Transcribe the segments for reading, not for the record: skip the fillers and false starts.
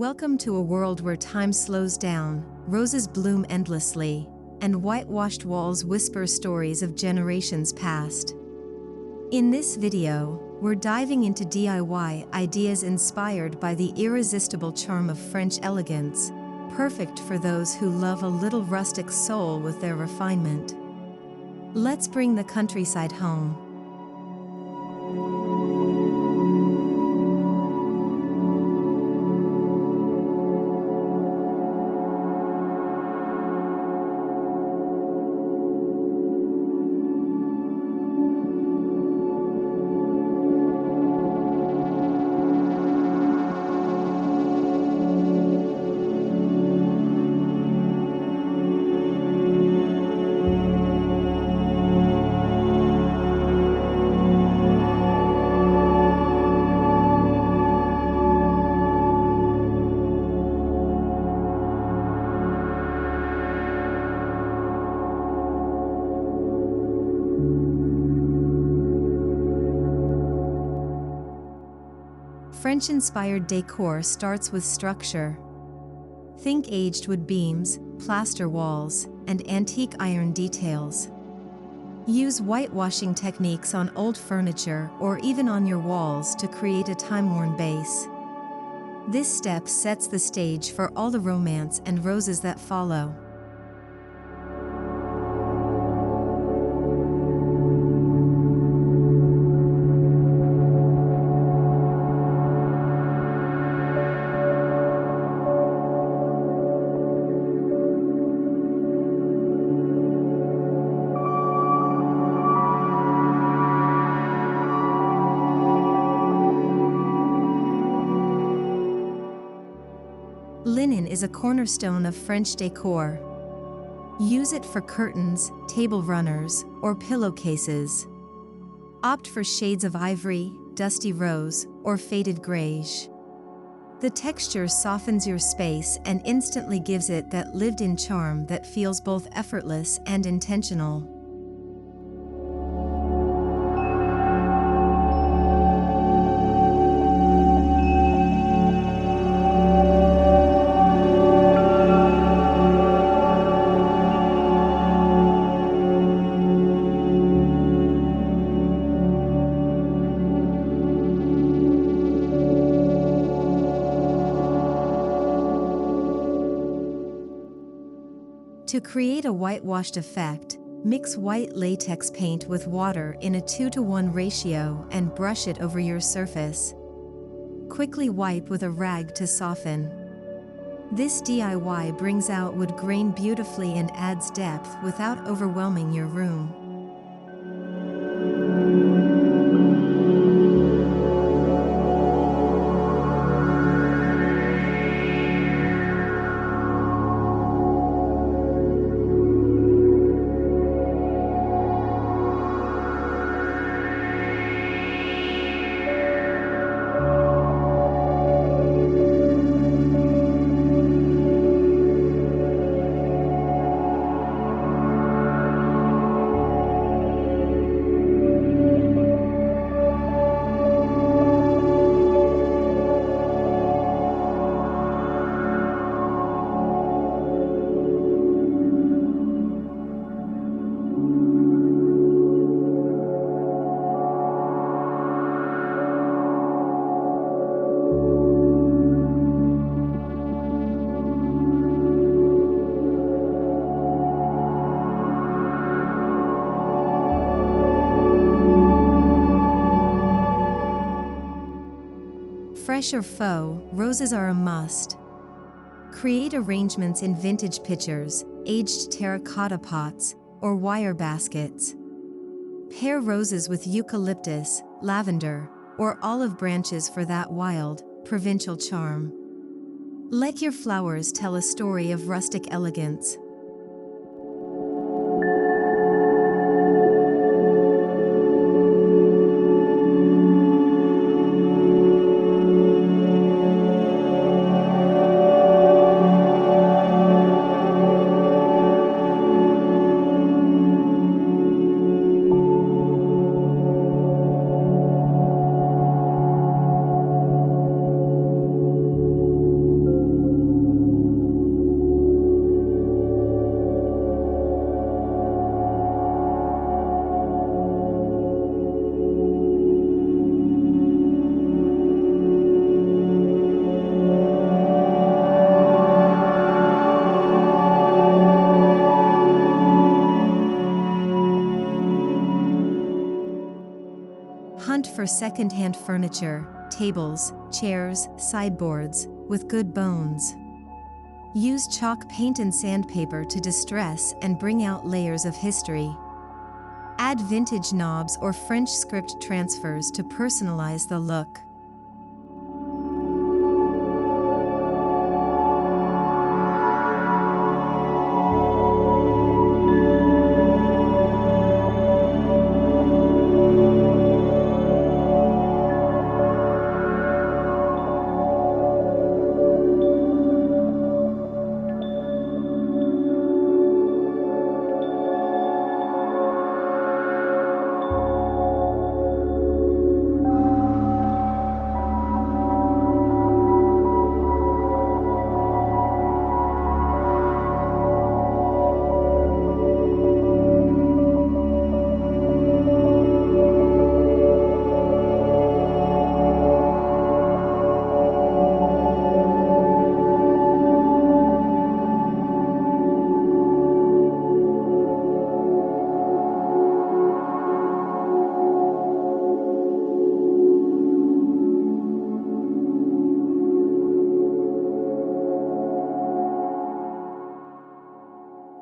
Welcome to a world where time slows down, roses bloom endlessly, and whitewashed walls whisper stories of generations past. In this video, we're diving into DIY ideas inspired by the irresistible charm of French elegance, perfect for those who love a little rustic soul with their refinement. Let's bring the countryside home. French-inspired decor starts with structure. Think aged wood beams, plaster walls, and antique iron details. Use whitewashing techniques on old furniture or even on your walls to create a time-worn base. This step sets the stage for all the romance and roses that follow. Linen is a cornerstone of French decor. Use it for curtains, table runners, or pillowcases. Opt for shades of ivory, dusty rose, or faded greige. The texture softens your space and instantly gives it that lived-in charm that feels both effortless and intentional. To create a whitewashed effect, mix white latex paint with water in a 2:1 ratio and brush it over your surface. Quickly wipe with a rag to soften. This DIY brings out wood grain beautifully and adds depth without overwhelming your room. Fresh or faux, roses are a must. Create arrangements in vintage pitchers, aged terracotta pots, or wire baskets. Pair roses with eucalyptus, lavender, or olive branches for that wild, provincial charm. Let your flowers tell a story of rustic elegance. Hunt for second-hand furniture, tables, chairs, sideboards, with good bones. Use chalk paint and sandpaper to distress and bring out layers of history. Add vintage knobs or French script transfers to personalize the look.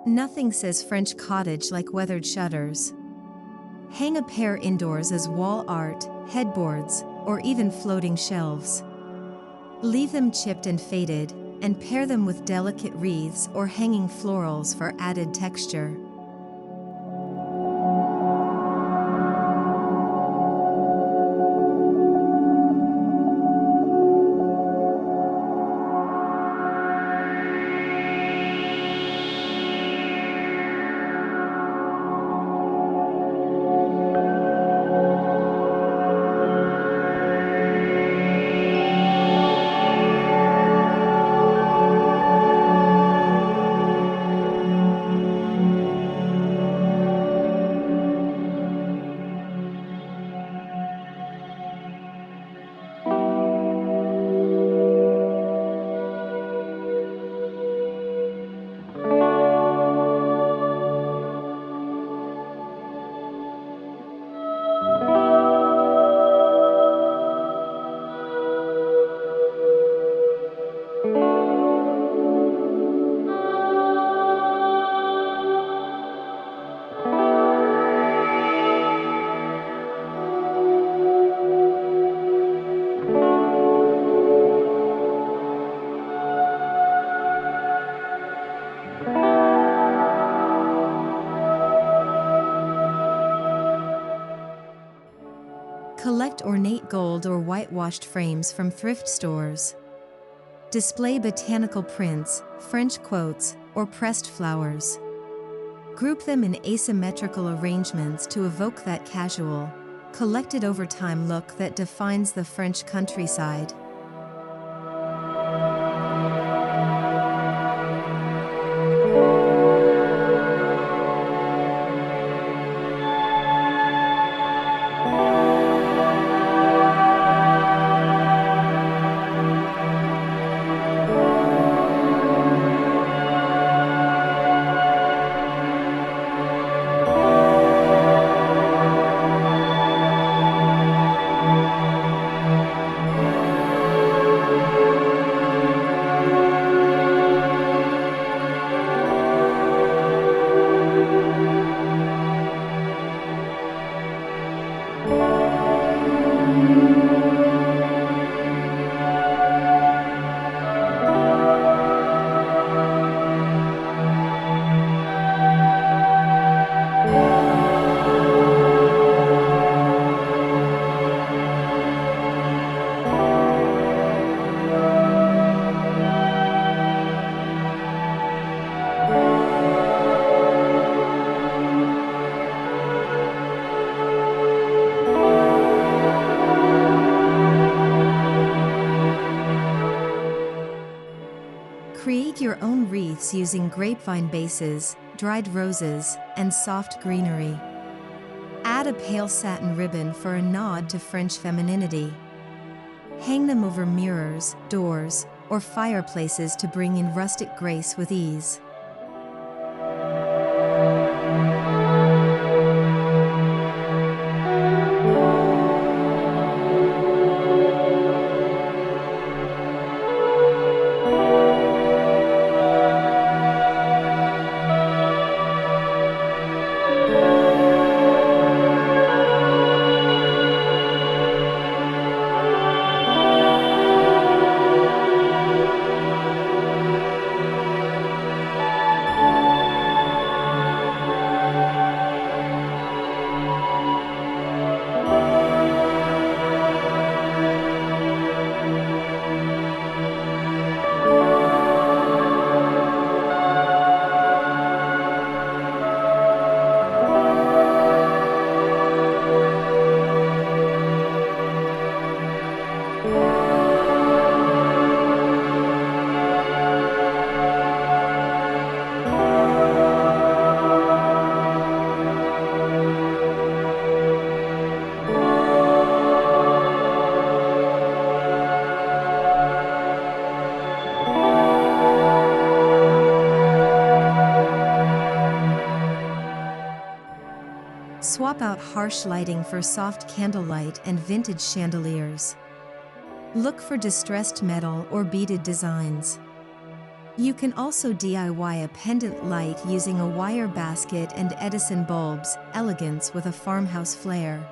Nothing says French cottage like weathered shutters. Hang a pair indoors as wall art, headboards, or even floating shelves. Leave them chipped and faded, and pair them with delicate wreaths or hanging florals for added texture. Collect ornate gold or whitewashed frames from thrift stores. Display botanical prints, French quotes, or pressed flowers. Group them in asymmetrical arrangements to evoke that casual, collected over time look that defines the French countryside. Create your own wreaths using grapevine bases, dried roses, and soft greenery. Add a pale satin ribbon for a nod to French femininity. Hang them over mirrors, doors, or fireplaces to bring in rustic grace with ease. Swap out harsh lighting for soft candlelight and vintage chandeliers. Look for distressed metal or beaded designs. You can also DIY a pendant light using a wire basket and Edison bulbs, elegance with a farmhouse flair.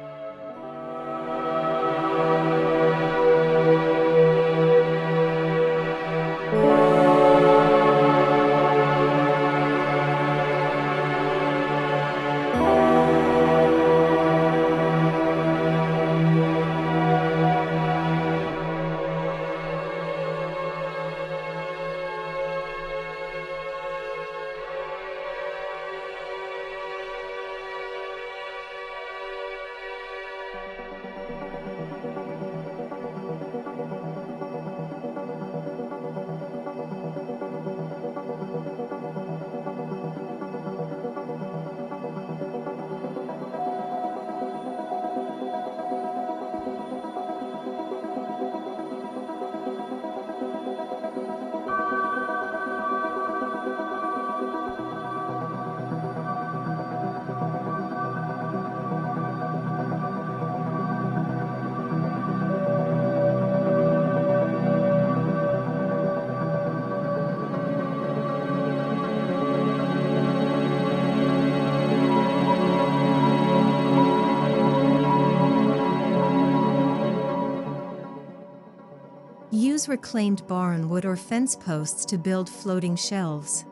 Use reclaimed barnwood or fence posts to build floating shelves.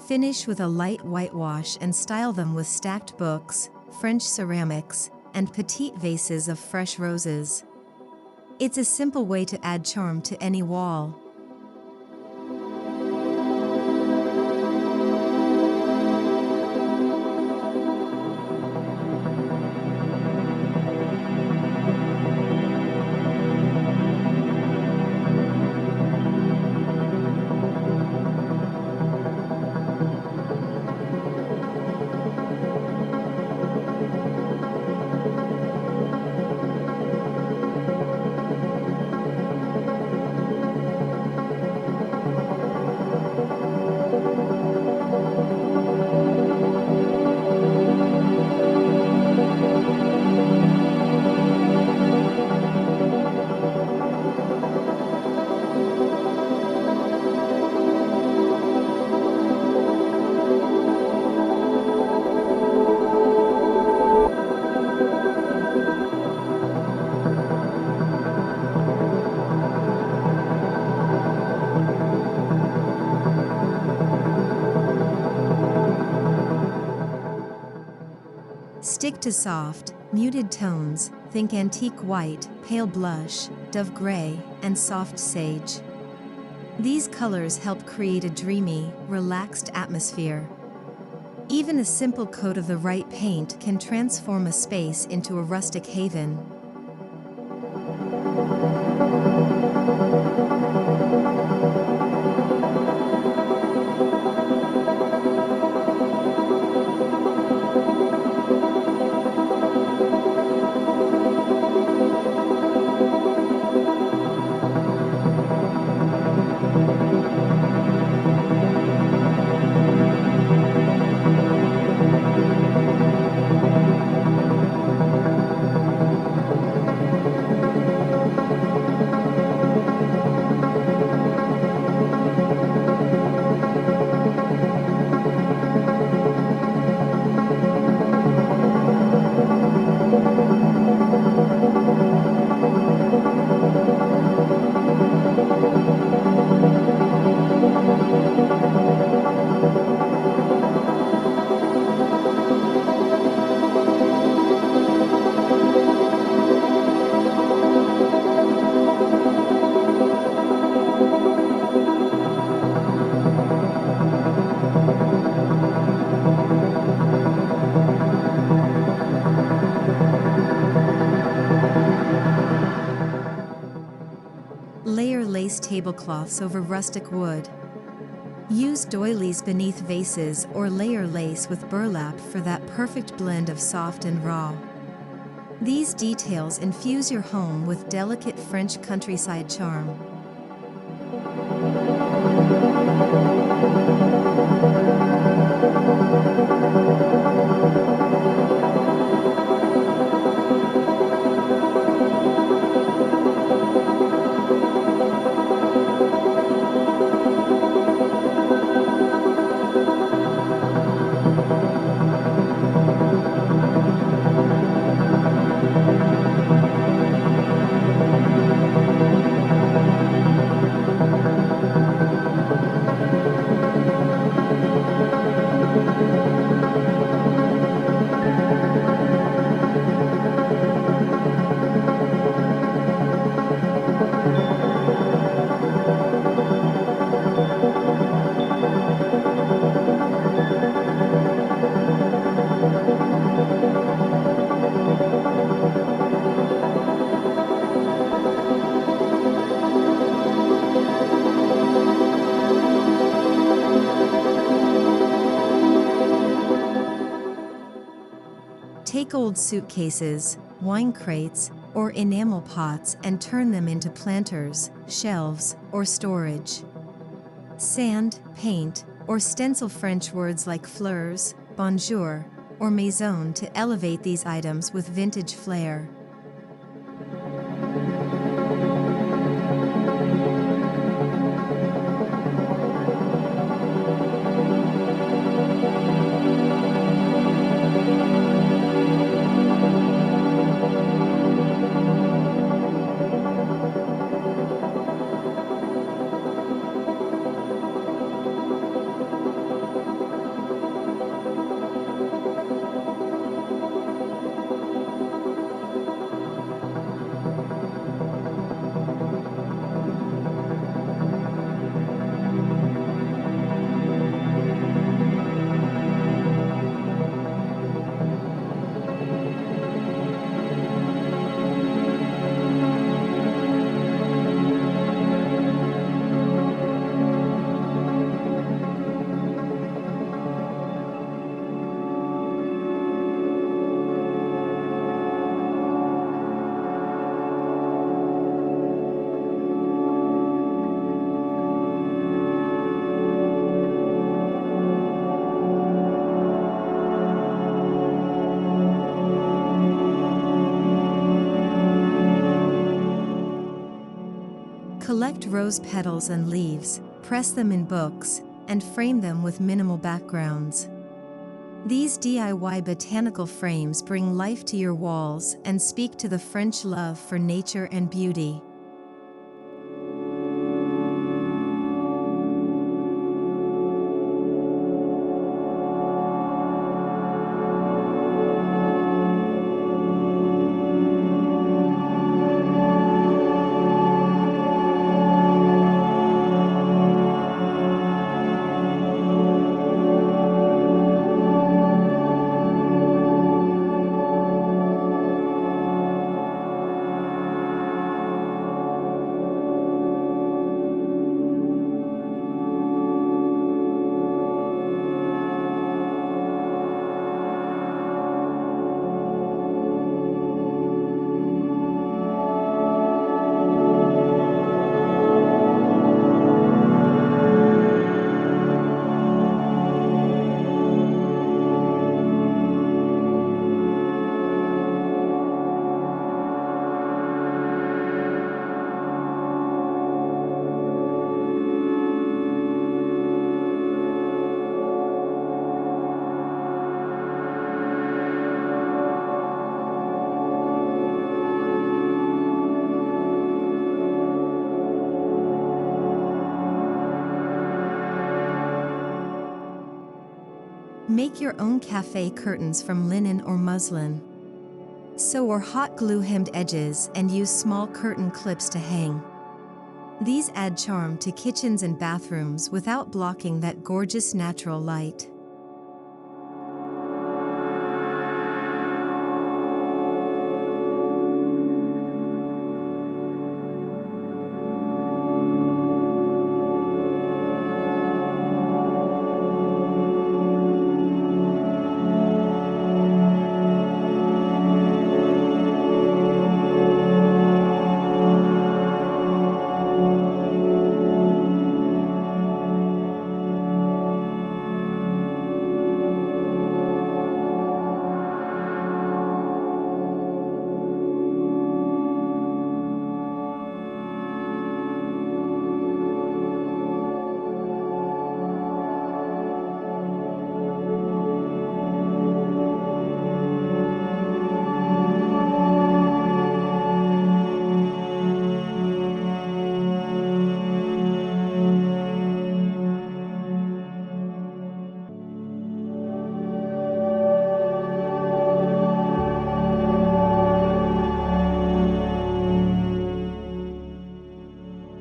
Finish with a light whitewash and style them with stacked books, French ceramics, and petite vases of fresh roses. It's a simple way to add charm to any wall. Stick to soft, muted tones, think antique white, pale blush, dove gray, and soft sage. These colors help create a dreamy, relaxed atmosphere. Even a simple coat of the right paint can transform a space into a rustic haven. Layer lace tablecloths over rustic wood. Use doilies beneath vases or layer lace with burlap for that perfect blend of soft and raw. These details infuse your home with delicate French countryside charm. Take old suitcases, wine crates, or enamel pots and turn them into planters, shelves, or storage. Sand, paint, or stencil French words like fleurs, bonjour, or maison to elevate these items with vintage flair. Collect rose petals and leaves, press them in books, and frame them with minimal backgrounds. These DIY botanical frames bring life to your walls and speak to the French love for nature and beauty. Make your own cafe curtains from linen or muslin. Sew or hot glue hemmed edges and use small curtain clips to hang. These add charm to kitchens and bathrooms without blocking that gorgeous natural light.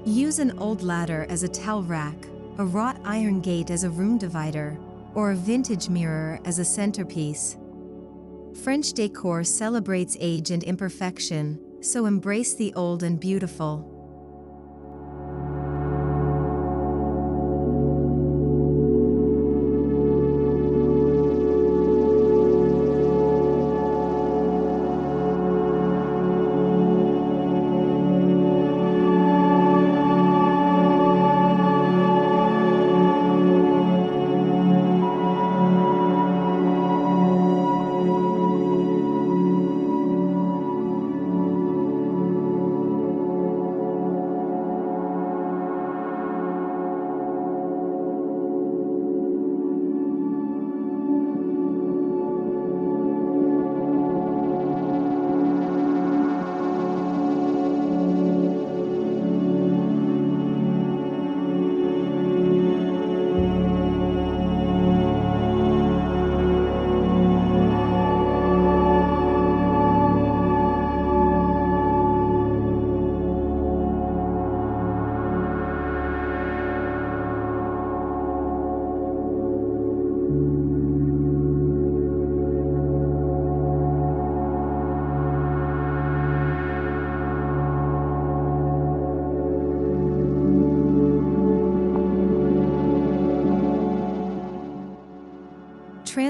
Use an old ladder as a towel rack, a wrought iron gate as a room divider, or a vintage mirror as a centerpiece. French decor celebrates age and imperfection, so embrace the old and beautiful.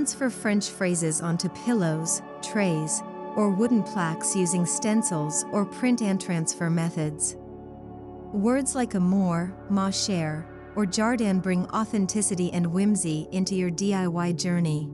Transfer French phrases onto pillows, trays, or wooden plaques using stencils or print and transfer methods. Words like amour, ma chère, or jardin bring authenticity and whimsy into your DIY journey.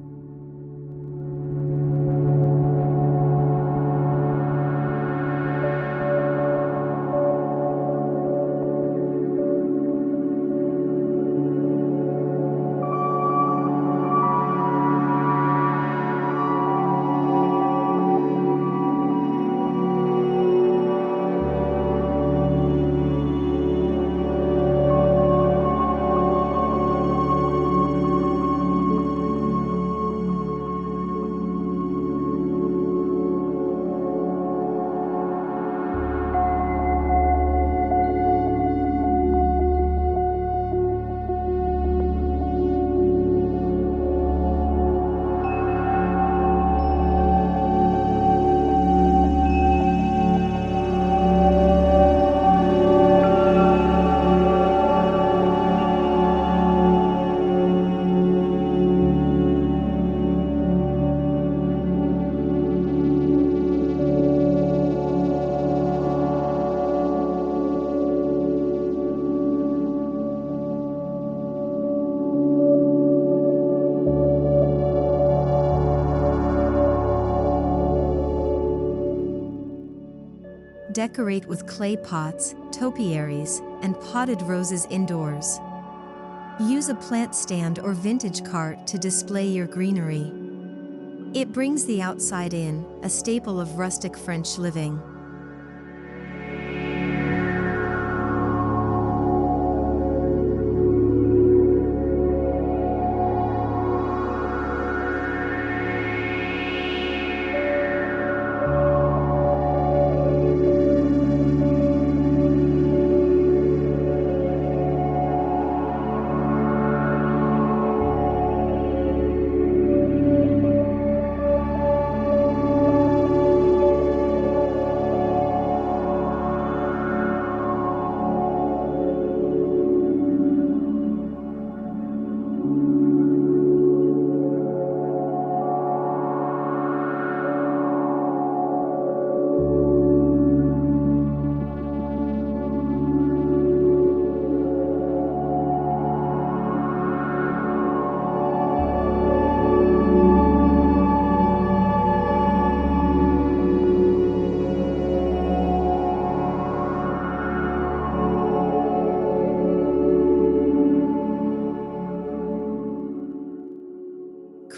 Decorate with clay pots, topiaries, and potted roses indoors. Use a plant stand or vintage cart to display your greenery. It brings the outside in, a staple of rustic French living.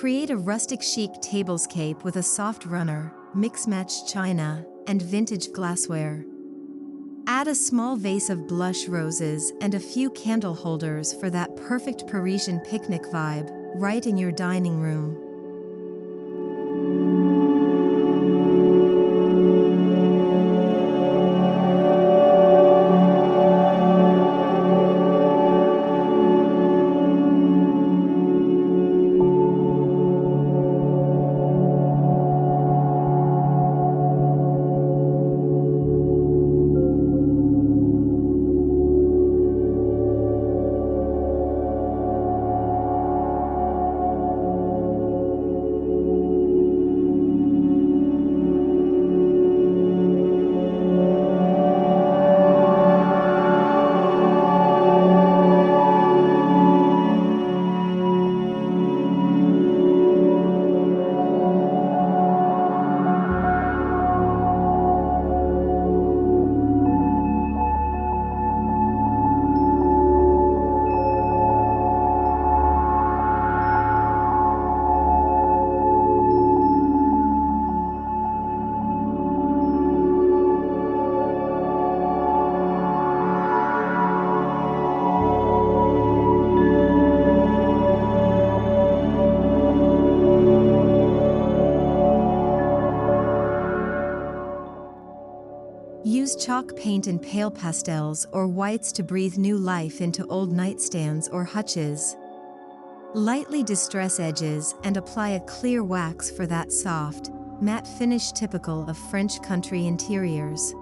Create a rustic chic tablescape with a soft runner, mix-match china, and vintage glassware. Add a small vase of blush roses and a few candle holders for that perfect Parisian picnic vibe, right in your dining room. Use chalk paint and pale pastels or whites to breathe new life into old nightstands or hutches. Lightly distress edges and apply a clear wax for that soft, matte finish typical of French country interiors.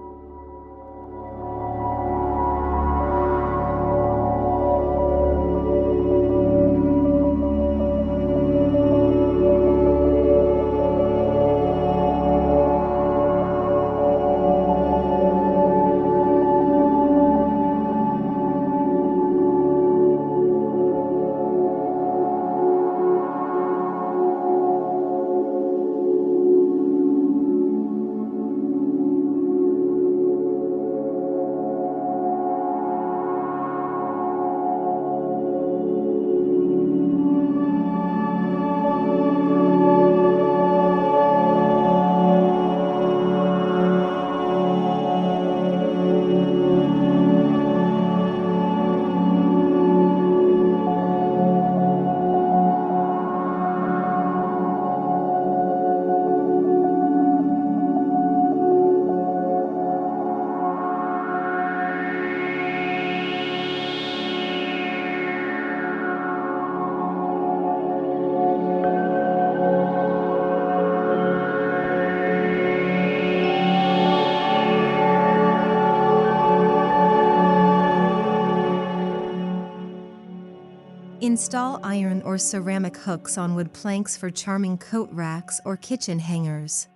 Install iron or ceramic hooks on wood planks for charming coat racks or kitchen hangers.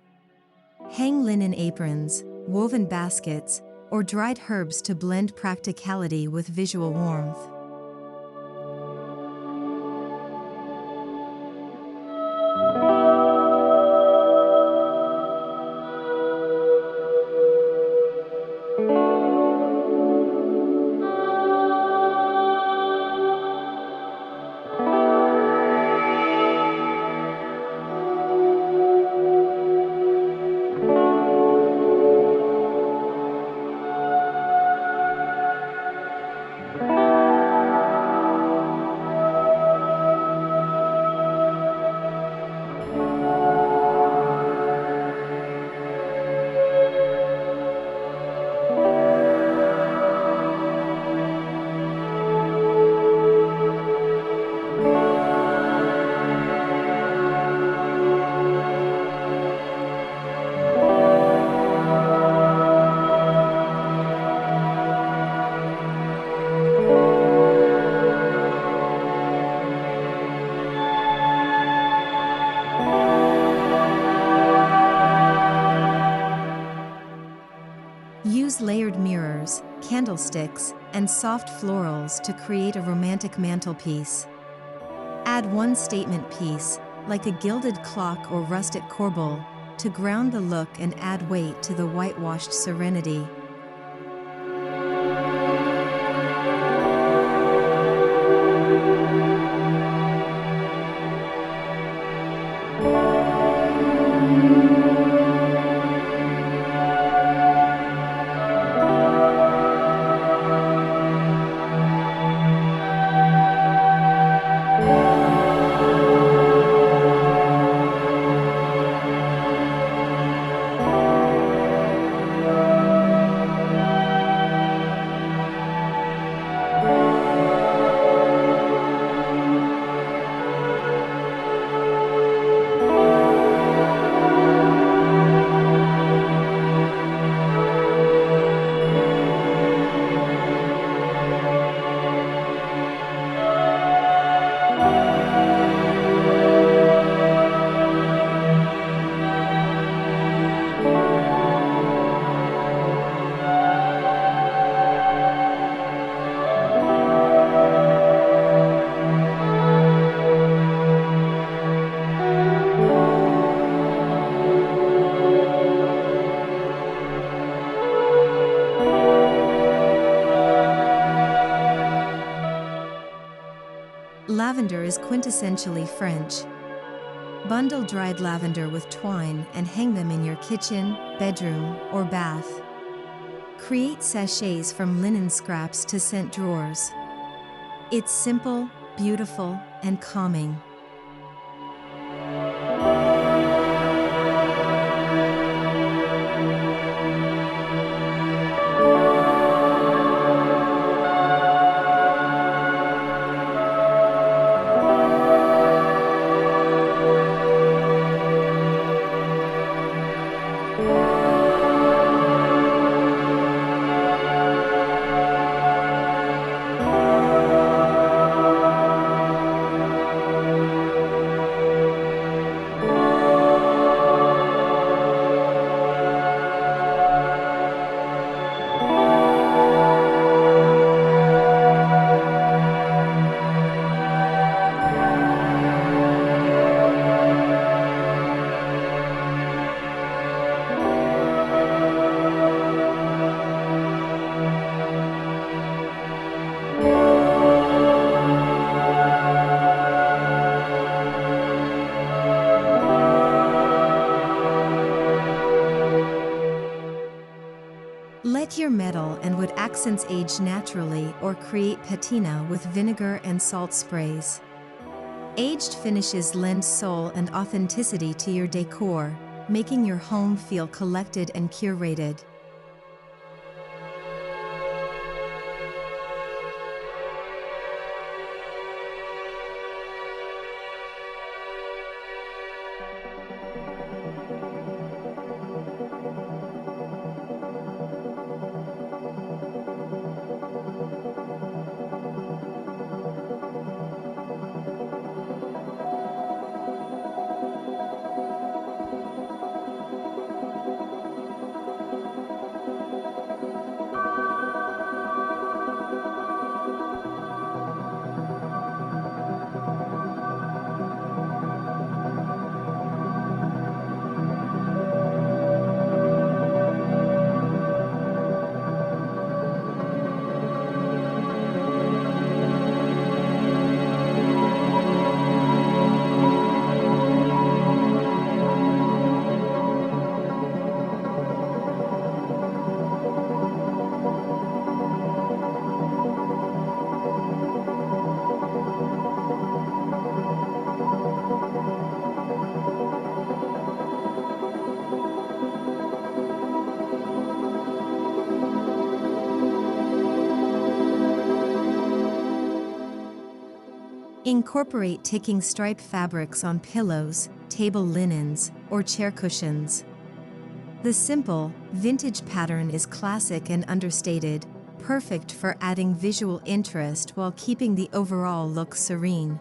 Hang linen aprons, woven baskets, or dried herbs to blend practicality with visual warmth. Use layered mirrors, candlesticks, and soft florals to create a romantic mantelpiece. Add one statement piece, like a gilded clock or rustic corbel, to ground the look and add weight to the whitewashed serenity. Lavender is quintessentially French. Bundle dried lavender with twine and hang them in your kitchen, bedroom, or bath. Create sachets from linen scraps to scent drawers. It's simple, beautiful, and calming. Let your metal and wood accents age naturally or create patina with vinegar and salt sprays. Aged finishes lend soul and authenticity to your decor, making your home feel collected and curated. Incorporate ticking stripe fabrics on pillows, table linens, or chair cushions. The simple, vintage pattern is classic and understated, perfect for adding visual interest while keeping the overall look serene.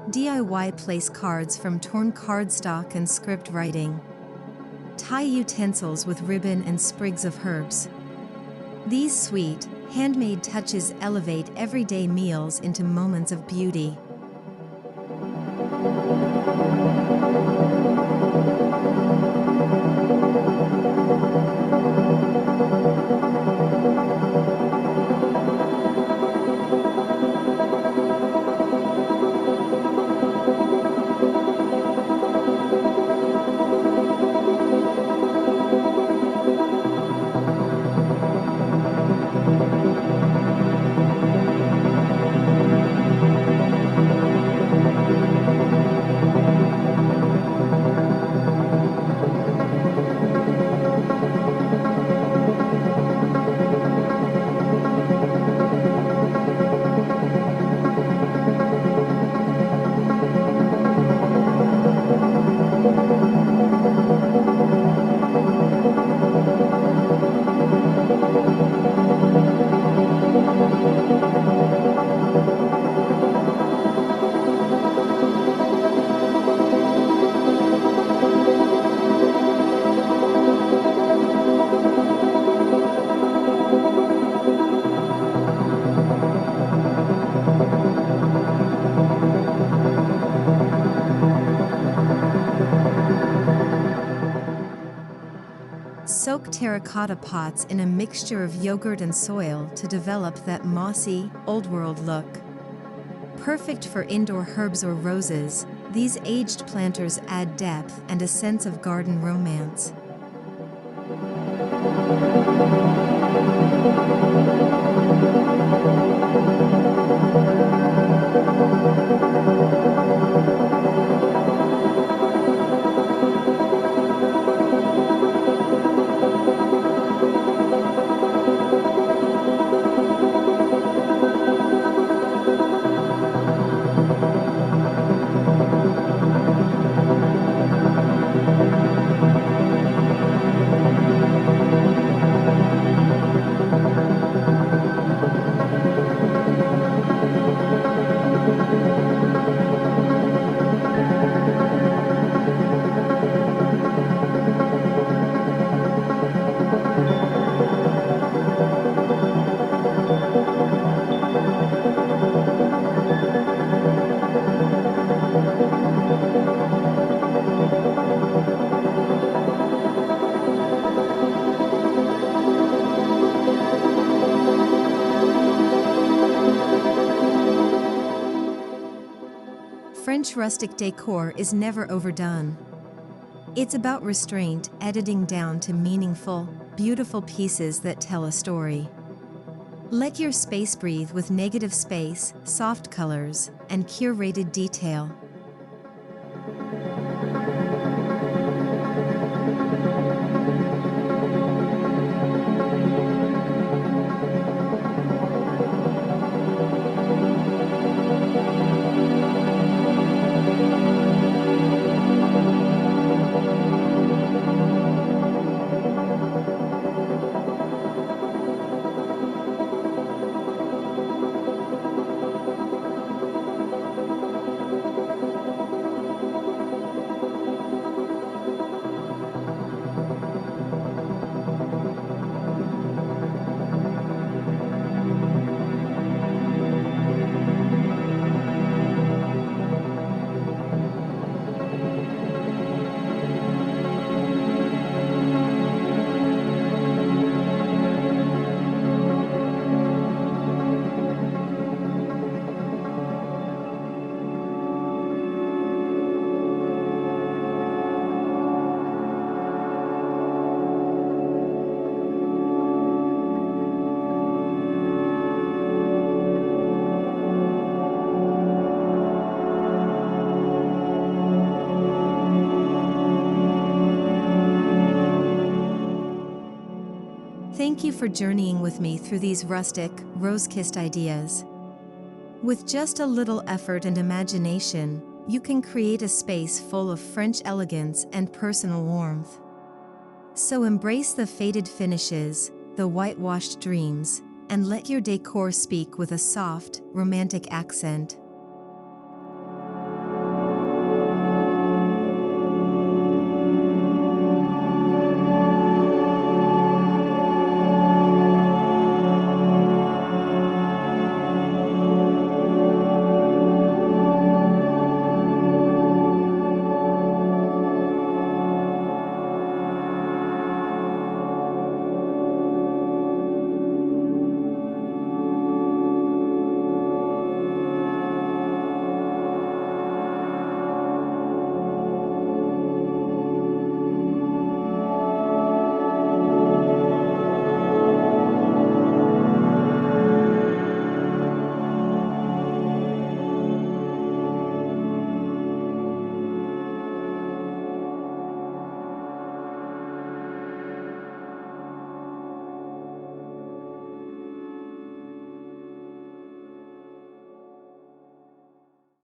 DIY place cards from torn cardstock and script writing. Tie utensils with ribbon and sprigs of herbs. These sweet, handmade touches elevate everyday meals into moments of beauty. Soak terracotta pots in a mixture of yogurt and soil to develop that mossy, old-world look. Perfect for indoor herbs or roses, these aged planters add depth and a sense of garden romance. French rustic decor is never overdone. It's about restraint, editing down to meaningful, beautiful pieces that tell a story. Let your space breathe with negative space, soft colors, and curated detail. Thank you for journeying with me through these rustic, rose-kissed ideas. With just a little effort and imagination, you can create a space full of French elegance and personal warmth. So embrace the faded finishes, the whitewashed dreams, and let your decor speak with a soft, romantic accent.